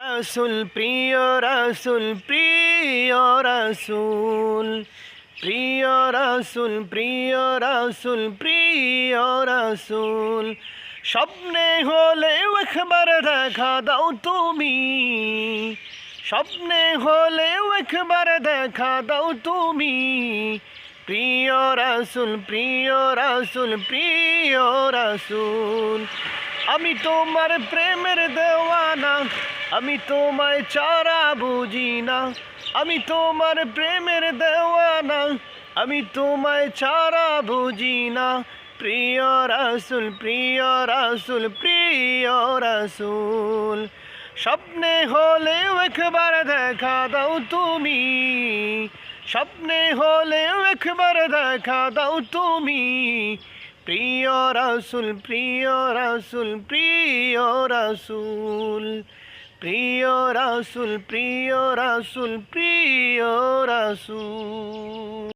রাসূল প্রিয় রাসূল প্রিয় রাসূল প্রিয় রাসূল প্রিয় রাসূল প্রিয় রাসূল স্বপ্নে হলেও একবার দেখা দাও তুমি স্বপ্নে হলেও একবার দেখা দাও তুমি প্রিয় রাসূল প্রিয় রাসূল প্রিয় রাসূল আমি তোমার প্রেমের দেওয়ানা আমি তোমায় ছাড়া বুঝি না আমি তোমার প্রেমের দেওয়ানা আমি তোমায় ছাড়া বুঝি না প্রিয় রাসূল প্রিয় রাসূল প্রিয় রাসূল স্বপ্নে হলেও একবার দেখা দাও তুমি স্বপ্নে হলেও একবার দেখা দাও তুমি প্রিয় রাসূল প্রিয় রাসূল প্রিয় রাসূল প্রিয় রাসূল প্রিয় রাসূল প্রিয় রাসূল